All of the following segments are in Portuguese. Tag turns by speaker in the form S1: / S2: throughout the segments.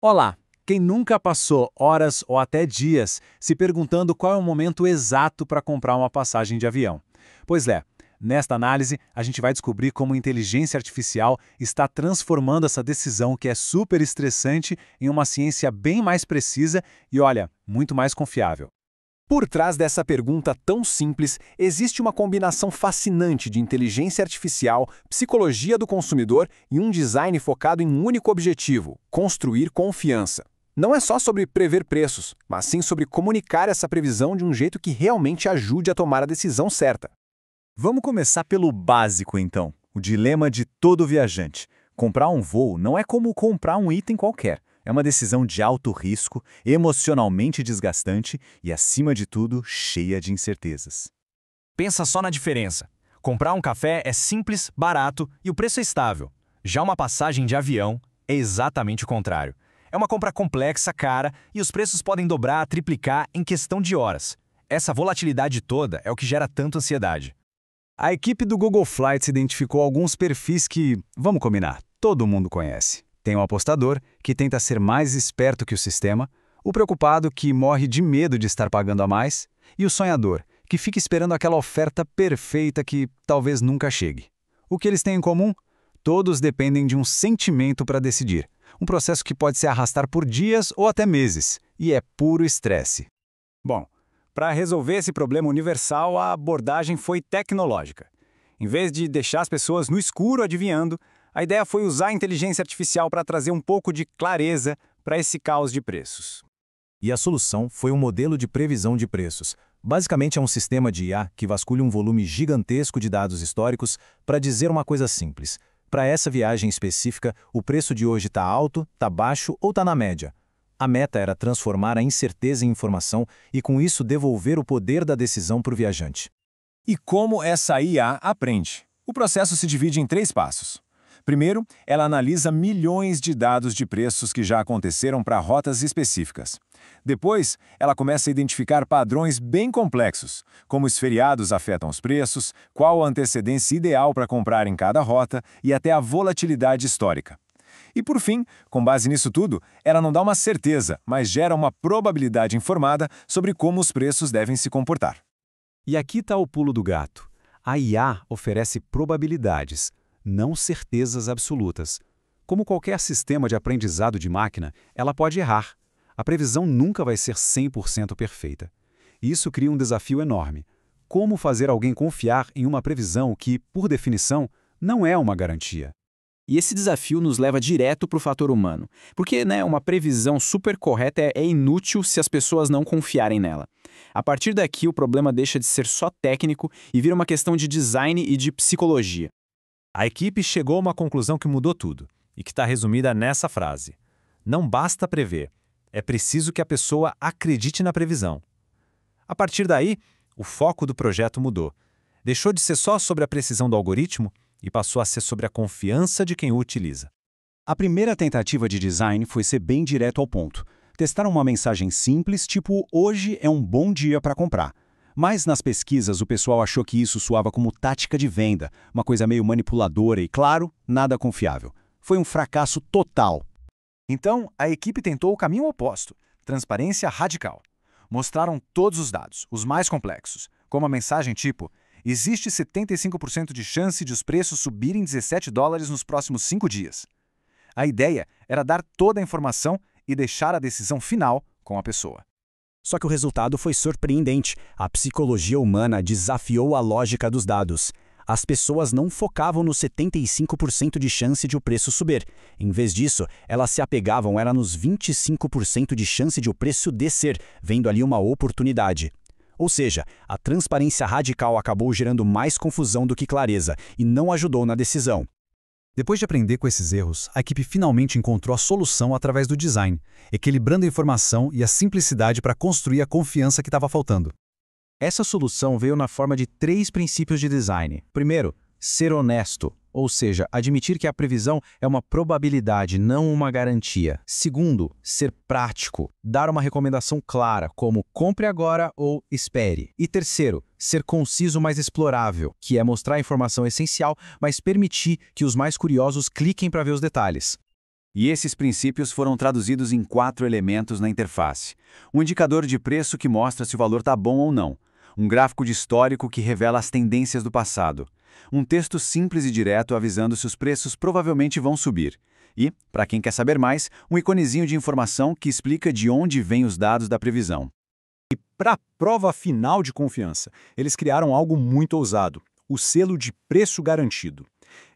S1: Olá! Quem nunca passou horas ou até dias se perguntando qual é o momento exato para comprar uma passagem de avião? Pois é, nesta análise a gente vai descobrir como a inteligência artificial está transformando essa decisão que é super estressante em uma ciência bem mais precisa e, olha, muito mais confiável.
S2: Por trás dessa pergunta tão simples, existe uma combinação fascinante de inteligência artificial, psicologia do consumidor e um design focado em um único objetivo: construir confiança. Não é só sobre prever preços, mas sim sobre comunicar essa previsão de um jeito que realmente ajude a tomar a decisão certa.
S3: Vamos começar pelo básico, então. O dilema de todo viajante. Comprar um voo não é como comprar um item qualquer. É uma decisão de alto risco, emocionalmente desgastante e, acima de tudo, cheia de incertezas.
S4: Pensa só na diferença. Comprar um café é simples, barato e o preço é estável. Já uma passagem de avião é exatamente o contrário. É uma compra complexa, cara, e os preços podem dobrar, triplicar em questão de horas. Essa volatilidade toda é o que gera tanta ansiedade.
S3: A equipe do Google Flights identificou alguns perfis que, vamos combinar, todo mundo conhece. Tem o apostador, que tenta ser mais esperto que o sistema, o preocupado, que morre de medo de estar pagando a mais, e o sonhador, que fica esperando aquela oferta perfeita que talvez nunca chegue. O que eles têm em comum? Todos dependem de um sentimento para decidir. Um processo que pode se arrastar por dias ou até meses, e é puro estresse.
S2: Bom, para resolver esse problema universal, a abordagem foi tecnológica. Em vez de deixar as pessoas no escuro adivinhando, a ideia foi usar a inteligência artificial para trazer um pouco de clareza para esse caos de preços.
S5: E a solução foi um modelo de previsão de preços. Basicamente é um sistema de IA que vasculha um volume gigantesco de dados históricos para dizer uma coisa simples. Para essa viagem específica, o preço de hoje está alto, está baixo ou está na média. A meta era transformar a incerteza em informação e, com isso, devolver o poder da decisão para o viajante.
S2: E como essa IA aprende? O processo se divide em 3 passos. Primeiro, ela analisa milhões de dados de preços que já aconteceram para rotas específicas. Depois, ela começa a identificar padrões bem complexos, como os feriados afetam os preços, qual a antecedência ideal para comprar em cada rota e até a volatilidade histórica. E por fim, com base nisso tudo, ela não dá uma certeza, mas gera uma probabilidade informada sobre como os preços devem se comportar.
S3: E aqui está o pulo do gato. A IA oferece probabilidades, não certezas absolutas. Como qualquer sistema de aprendizado de máquina, ela pode errar. A previsão nunca vai ser 100% perfeita. Isso cria um desafio enorme. Como fazer alguém confiar em uma previsão que, por definição, não é uma garantia?
S6: E esse desafio nos leva direto para o fator humano. Porque uma previsão super correta é inútil se as pessoas não confiarem nela. A partir daqui, o problema deixa de ser só técnico e vira uma questão de design e de psicologia.
S5: A equipe chegou a uma conclusão que mudou tudo, e que está resumida nessa frase. Não basta prever, é preciso que a pessoa acredite na previsão. A partir daí, o foco do projeto mudou. Deixou de ser só sobre a precisão do algoritmo e passou a ser sobre a confiança de quem o utiliza.
S3: A primeira tentativa de design foi ser bem direto ao ponto. Testaram uma mensagem simples, tipo, hoje é um bom dia para comprar. Mas nas pesquisas o pessoal achou que isso soava como tática de venda, uma coisa meio manipuladora e, claro, nada confiável. Foi um fracasso total.
S2: Então, a equipe tentou o caminho oposto, transparência radical. Mostraram todos os dados, os mais complexos, como a mensagem tipo: existe 75% de chance de os preços subirem $17 nos próximos 5 dias. A ideia era dar toda a informação e deixar a decisão final com a pessoa.
S7: Só que o resultado foi surpreendente. A psicologia humana desafiou a lógica dos dados. As pessoas não focavam nos 75% de chance de o preço subir. Em vez disso, elas se apegavam nos 25% de chance de o preço descer, vendo ali uma oportunidade. Ou seja, a transparência radical acabou gerando mais confusão do que clareza e não ajudou na decisão.
S3: Depois de aprender com esses erros, a equipe finalmente encontrou a solução através do design, equilibrando a informação e a simplicidade para construir a confiança que estava faltando.
S6: Essa solução veio na forma de 3 princípios de design. Primeiro, ser honesto, ou seja, admitir que a previsão é uma probabilidade, não uma garantia. Segundo, ser prático, dar uma recomendação clara, como compre agora ou espere. E terceiro, ser conciso, mas explorável, que é mostrar a informação essencial, mas permitir que os mais curiosos cliquem para ver os detalhes.
S1: E esses princípios foram traduzidos em 4 elementos na interface. Um indicador de preço que mostra se o valor está bom ou não. Um gráfico de histórico que revela as tendências do passado. Um texto simples e direto avisando se os preços provavelmente vão subir. E, para quem quer saber mais, um iconezinho de informação que explica de onde vêm os dados da previsão.
S2: E para a prova final de confiança, eles criaram algo muito ousado, o selo de preço garantido.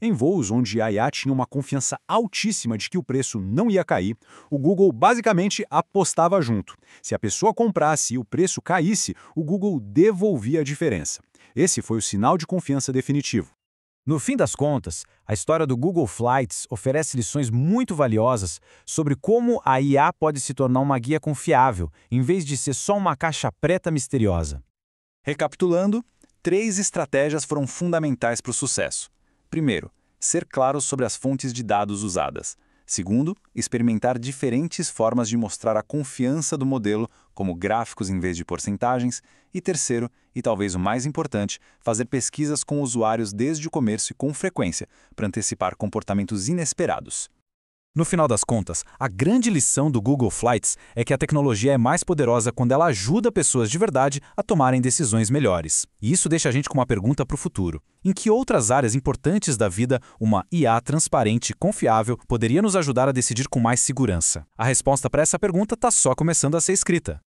S2: Em voos onde a IA tinha uma confiança altíssima de que o preço não ia cair, o Google basicamente apostava junto. Se a pessoa comprasse e o preço caísse, o Google devolvia a diferença. Esse foi o sinal de confiança definitivo.
S3: No fim das contas, a história do Google Flights oferece lições muito valiosas sobre como a IA pode se tornar uma guia confiável, em vez de ser só uma caixa preta misteriosa.
S1: Recapitulando, 3 estratégias foram fundamentais para o sucesso. Primeiro, ser claro sobre as fontes de dados usadas. Segundo, experimentar diferentes formas de mostrar a confiança do modelo, como gráficos em vez de porcentagens. E terceiro, e talvez o mais importante, fazer pesquisas com usuários desde o começo e com frequência, para antecipar comportamentos inesperados.
S3: No final das contas, a grande lição do Google Flights é que a tecnologia é mais poderosa quando ela ajuda pessoas de verdade a tomarem decisões melhores. E isso deixa a gente com uma pergunta para o futuro. Em que outras áreas importantes da vida uma IA transparente e confiável poderia nos ajudar a decidir com mais segurança? A resposta para essa pergunta está só começando a ser escrita.